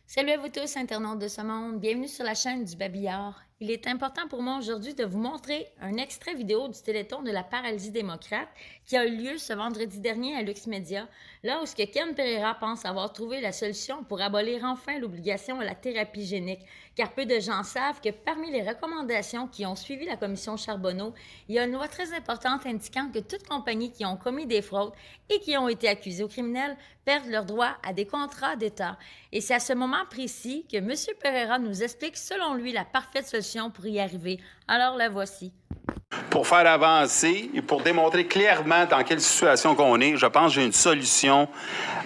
Salut à vous tous, internautes de ce monde. Bienvenue sur la chaîne du Babillard. Il est important pour moi aujourd'hui de vous montrer un extrait vidéo du Téléthon de la paralysie démocrate qui a eu lieu ce vendredi dernier à Lux Media, là où Ken Pereira pense avoir trouvé la solution pour abolir enfin l'obligation à la thérapie génique, car peu de gens savent que parmi les recommandations qui ont suivi la commission Charbonneau, il y a une loi très importante indiquant que toutes compagnies qui ont commis des fraudes et qui ont été accusées aux criminels perdent leur droit à des contrats d'État. Et c'est à ce moment précis que M. Pereira nous explique, selon lui, la parfaite solution pour y arriver. Alors la voici. Pour faire avancer et pour démontrer clairement dans quelle situation qu'on est, je pense que j'ai une solution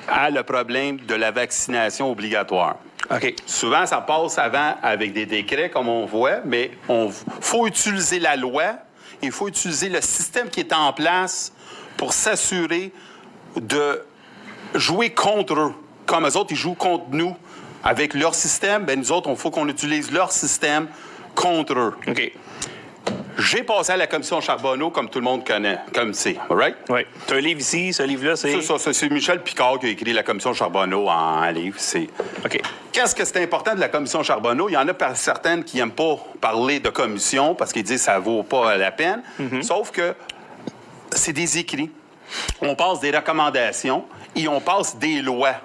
à le problème de la vaccination obligatoire. OK. Souvent, ça passe avant avec des décrets, comme on voit, mais il faut utiliser la loi, il faut utiliser le système qui est en place pour s'assurer de jouer contre eux. Comme eux autres, ils jouent contre nous avec leur système, bien nous autres, il faut qu'on utilise leur système contre eux. OK. J'ai passé à la commission Charbonneau, comme tout le monde connaît, comme c'est, all right? Oui. Tu as un livre ici, ce livre-là, c'est... C'est Michel Picard qui a écrit la commission Charbonneau en livre. OK. Qu'est-ce que c'est important de la commission Charbonneau? Il y en a certaines qui n'aiment pas parler de commission parce qu'ils disent que ça ne vaut pas la peine. Sauf que c'est des écrits. On passe des recommandations et on passe des lois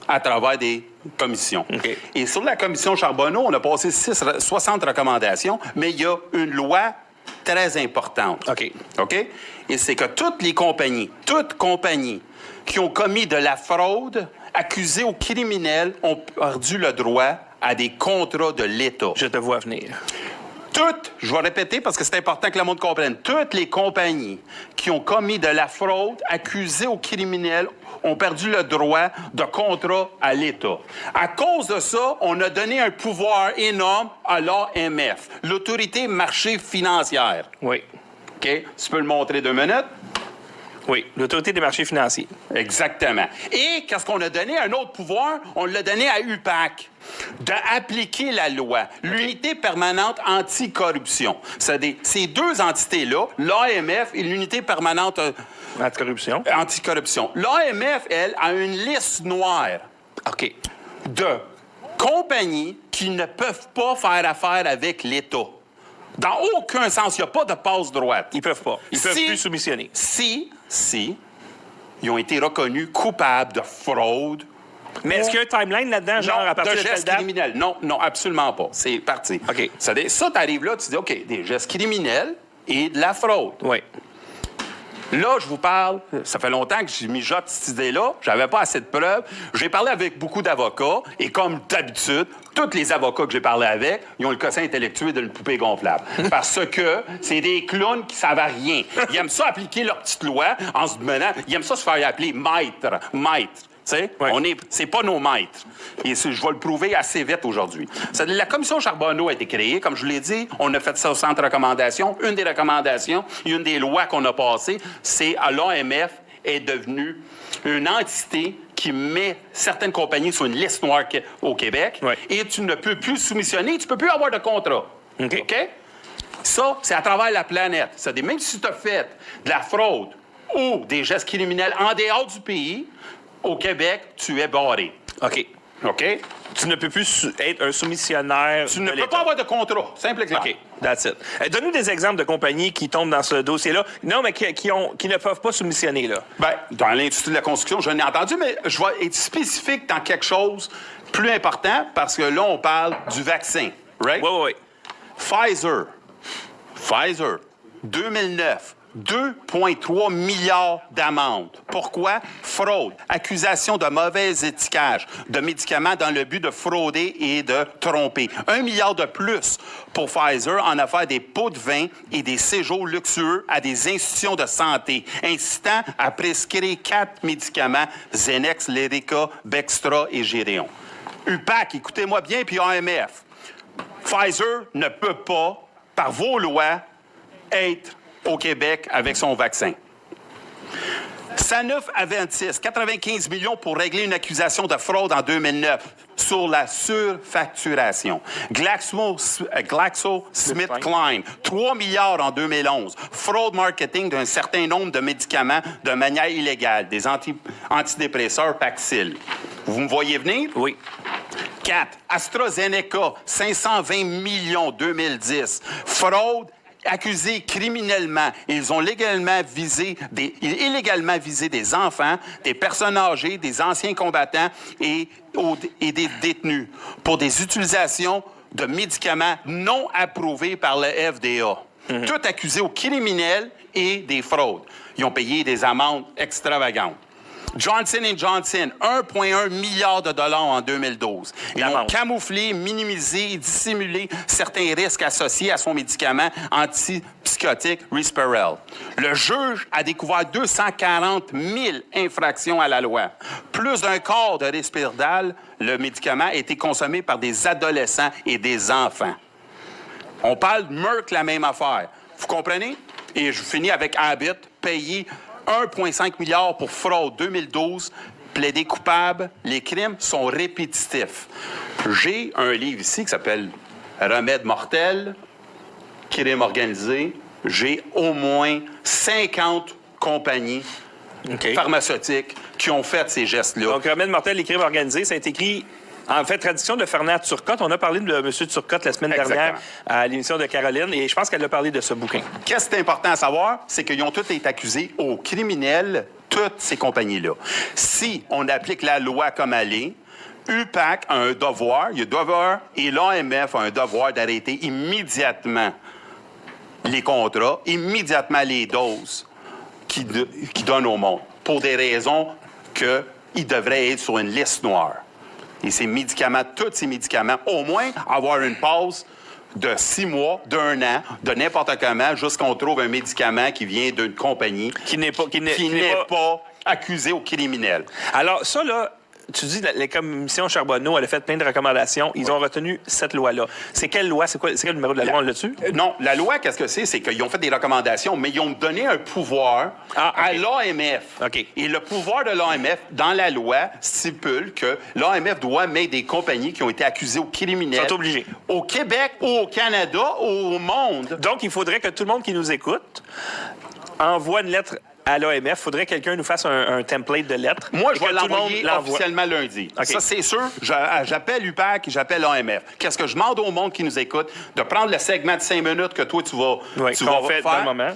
à travers des commissions. OK. Et sur la commission Charbonneau, on a passé 60 recommandations, mais il y a une loi très importante. OK. OK? Et c'est que toutes compagnies qui ont commis de la fraude, accusées aux criminels, ont perdu le droit à des contrats de l'État. Je te vois venir. Je vais répéter parce que c'est important que le monde comprenne, toutes les compagnies qui ont commis de la fraude, accusées aux criminels, ont perdu le droit de contrat à l'État. À cause de ça, on a donné un pouvoir énorme à l'AMF, l'Autorité marché financière. Oui. OK? Tu peux le montrer 2 minutes? Oui, l'Autorité des marchés financiers. Exactement. Et qu'est-ce qu'on a donné? Un autre pouvoir, on l'a donné à UPAC, d'appliquer la loi, l'unité permanente anticorruption. Ces deux entités-là, l'AMF et l'unité permanente anticorruption. L'AMF, elle, a une liste noire OK. de compagnies qui ne peuvent pas faire affaire avec l'État. Dans aucun sens, il n'y a pas de passe-droite. Ils peuvent pas. Ils peuvent plus soumissionner. Si ils ont été reconnus coupables de fraude. Mais est-ce qu'il y a un timeline là-dedans, genre à partir de gestes telle date? criminels? Non, absolument pas. C'est parti. OK. Ça, t'arrives là, tu dis, OK, des gestes criminels et de la fraude. Oui. Là, je vous parle, ça fait longtemps que j'ai mijote cette idée-là, j'avais pas assez de preuves. J'ai parlé avec beaucoup d'avocats, et comme d'habitude, tous les avocats que j'ai parlé avec, ils ont le quotient intellectuel d'une poupée gonflable. Parce que c'est des clowns qui savent à rien. Ils aiment ça appliquer leur petite loi en se menant, ils aiment ça se faire appeler maître. Ouais. C'est pas nos maîtres. Et je vais le prouver assez vite aujourd'hui. La commission Charbonneau a été créée, comme je vous l'ai dit, on a fait 60 recommandations. Une des recommandations, une des lois qu'on a passées, c'est à l'AMF est devenue une entité qui met certaines compagnies sur une liste noire au Québec. Ouais. Et tu ne peux plus soumissionner, tu ne peux plus avoir de contrat. OK. OK? Ça, c'est à travers la planète. C'est-à-dire, même si tu as fait de la fraude ou des gestes criminels en dehors du pays, au Québec, tu es barré. OK. OK? Tu ne peux plus être un soumissionnaire. Tu ne peux pas avoir de contrat. Simple exemple. OK. That's it. Donne-nous des exemples de compagnies qui tombent dans ce dossier-là. Non, mais qui ne peuvent pas soumissionner, là. Bien, dans l'industrie de la construction, je n'ai entendu, mais je vais être spécifique dans quelque chose plus important parce que là, on parle du vaccin. Right? Oui. Pfizer, 2009. 2,3 milliards d'amendes. Pourquoi? Fraude, accusation de mauvais étiquetage de médicaments dans le but de frauder et de tromper. 1 milliard de plus pour Pfizer en affaire des pots de vin et des séjours luxueux à des institutions de santé, incitant à prescrire 4 médicaments, Xenex, Lyrica, Bextra et Géréon. UPAC, écoutez-moi bien, puis AMF. Pfizer ne peut pas, par vos lois, être au Québec avec son vaccin. Sanofi Aventis, 95 millions pour régler une accusation de fraude en 2009 sur la surfacturation. GlaxoSmithKline, 3 milliards en 2011. Fraude marketing d'un certain nombre de médicaments de manière illégale, des antidépresseurs Paxil. Vous me voyez venir? Oui. 4. AstraZeneca, 520 millions 2010. Fraude accusés criminellement. Ils ont illégalement visé des enfants, des personnes âgées, des anciens combattants et des détenus pour des utilisations de médicaments non approuvés par le FDA. Tout accusé aux criminels et des fraudes. Ils ont payé des amendes extravagantes. Johnson & Johnson, 1,1 milliard de dollars en 2012. Ils ont camouflé, minimisé et dissimulé certains risques associés à son médicament antipsychotique Risperdal. Le juge a découvert 240 000 infractions à la loi. Plus d'un quart de Risperdal, le médicament, a été consommé par des adolescents et des enfants. On parle de Merck, la même affaire. Vous comprenez? Et je finis avec Abbott, payé 1,5 milliard pour fraude 2012, plaidé coupable. Les crimes sont répétitifs. J'ai un livre ici qui s'appelle Remède mortel, crime organisé. J'ai au moins 50 compagnies pharmaceutiques qui ont fait ces gestes-là. Donc, Remède mortel, les crimes organisés, ça a été écrit... En fait, traduction de Fernand Turcotte. On a parlé de M. Turcotte la semaine dernière à l'émission de Caroline et je pense qu'elle a parlé de ce bouquin. Qu'est-ce qui est important à savoir? C'est qu'ils ont tous été accusés aux criminels, toutes ces compagnies-là. Si on applique la loi comme elle est, UPAC a un devoir, il y a un devoir, et l'AMF a un devoir d'arrêter immédiatement les contrats, immédiatement les doses qui donnent au monde, pour des raisons qu'ils devraient être sur une liste noire. Et ces médicaments, tous ces médicaments, au moins avoir une pause de 6 mois, d'1 an, de n'importe comment, jusqu'à qu'on trouve un médicament qui vient d'une compagnie qui n'est pas accusé au criminel. Alors, ça, là, tu dis la commission Charbonneau, elle a fait plein de recommandations. Ils ont retenu cette loi-là. C'est quelle loi? C'est quel numéro de la loi? On l'a dessus? Non, la loi, qu'est-ce que c'est? C'est qu'ils ont fait des recommandations, mais ils ont donné un pouvoir à l'AMF. Et le pouvoir de l'AMF, dans la loi, stipule que l'AMF doit mettre des compagnies qui ont été accusées au criminel. Ils sont obligés. Au Québec, au Canada, au monde. Donc, il faudrait que tout le monde qui nous écoute envoie une lettre à l'AMF. Il faudrait que quelqu'un nous fasse un template de lettres. Moi, je vais l'envoyer officiellement lundi. Ça, c'est sûr. J'appelle UPAC et j'appelle l'AMF. Qu'est-ce que je demande au monde qui nous écoute? De prendre le segment de 5 minutes que toi, tu vas faire. Dans le moment.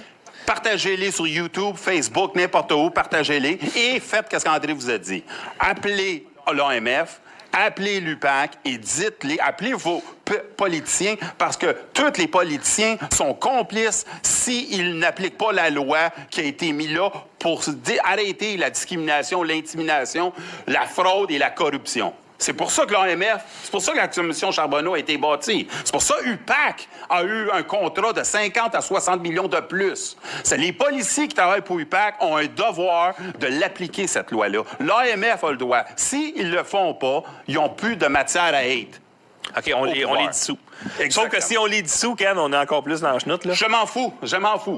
Partagez-les sur YouTube, Facebook, n'importe où. Partagez-les. Et faites ce qu'André vous a dit. Appelez l'AMF. Appelez l'UPAC et dites-les, appelez vos politiciens parce que tous les politiciens sont complices s'ils n'appliquent pas la loi qui a été mise là pour arrêter la discrimination, l'intimidation, la fraude et la corruption. C'est pour ça que l'AMF, c'est pour ça que la commission Charbonneau a été bâtie. C'est pour ça que UPAC a eu un contrat de 50 à 60 millions de plus. C'est les policiers qui travaillent pour UPAC ont un devoir de l'appliquer, cette loi-là. L'AMF a le droit. S'ils ne le font pas, ils n'ont plus de matière à hate. OK, on les dissout. Sauf que si on les dissout, Ken, on est encore plus dans la chenoute, là. Je m'en fous.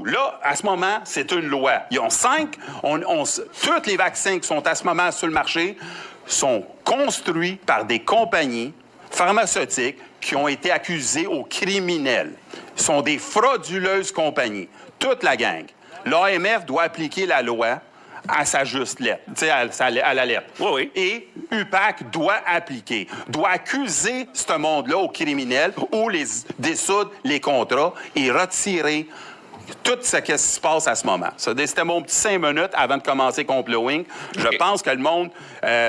Là, à ce moment, c'est une loi. Ils ont 5. Tous les vaccins qui sont à ce moment sur le marché sont construits par des compagnies pharmaceutiques qui ont été accusées aux criminels. Ce sont des frauduleuses compagnies. Toute la gang. L'AMF doit appliquer la loi à sa juste lettre, à la lettre. Oui. Et UPAC doit accuser ce monde-là aux criminels ou dissoudre les contrats et retirer tout ce qui se passe à ce moment. C'était mon petit 5 minutes avant de commencer Complowing. Je pense que le monde,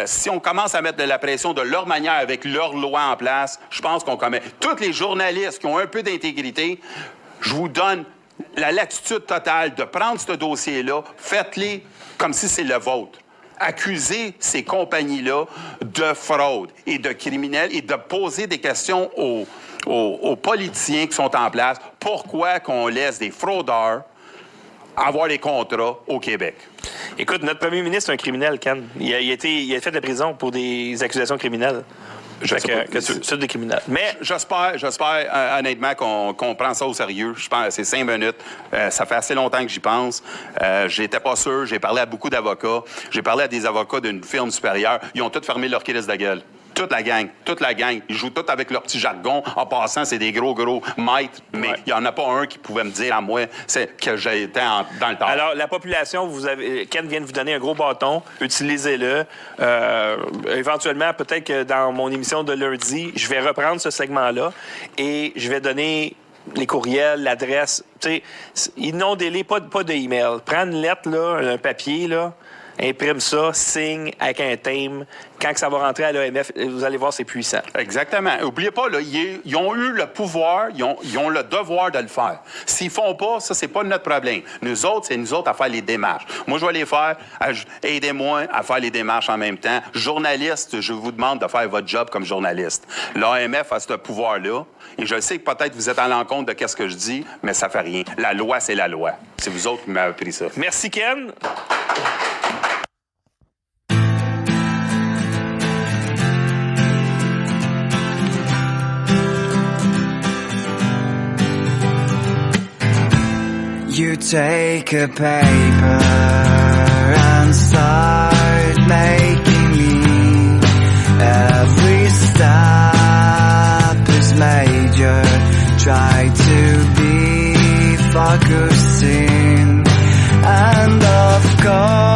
si on commence à mettre de la pression de leur manière avec leur loi en place, je pense qu'on commet. Tous les journalistes qui ont un peu d'intégrité, je vous donne la latitude totale de prendre ce dossier-là, faites-les comme si c'est le vôtre. Accusez ces compagnies-là de fraude et de criminels et de poser des questions aux politiciens qui sont en place. Pourquoi qu'on laisse des fraudeurs avoir les contrats au Québec? Écoute, notre premier ministre est un criminel, Ken. Il a fait de la prison pour des accusations criminelles. C'est des criminels. Mais j'espère honnêtement qu'on prend ça au sérieux. Je pense que c'est 5 minutes. Ça fait assez longtemps que j'y pense. J'étais pas sûr. J'ai parlé à beaucoup d'avocats. J'ai parlé à des avocats d'une firme supérieure. Ils ont tous fermé leur crise de gueule. Toute la gang. Ils jouent tous avec leur petit jargon. En passant, c'est des gros maîtres, mais il n'y en a pas un qui pouvait me dire à moi que j'ai été dans le temps. Alors, la population, Ken vient de vous donner un gros bâton. Utilisez-le. Éventuellement, peut-être que dans mon émission de lundi, je vais reprendre ce segment-là et je vais donner les courriels, l'adresse. Tu sais, inondez-les, pas de email. Prends une lettre, là, un papier, là. Imprime ça, signe avec un thème. Quand que ça va rentrer à l'AMF, vous allez voir, c'est puissant. Exactement. N'oubliez pas, là, ils ont eu le pouvoir, ils ont le devoir de le faire. S'ils font pas, ça, c'est pas notre problème. Nous autres, c'est nous autres à faire les démarches. Moi, je vais les faire. Aidez-moi à faire les démarches en même temps. Journaliste, je vous demande de faire votre job comme journaliste. L'AMF a ce pouvoir-là. Et je sais que peut-être vous êtes à l'encontre de ce que je dis, mais ça fait rien. La loi, c'est la loi. C'est vous autres qui m'avez appris ça. Merci, Ken. You take a paper and start making me. Every step is major. Try to be focusing, and of course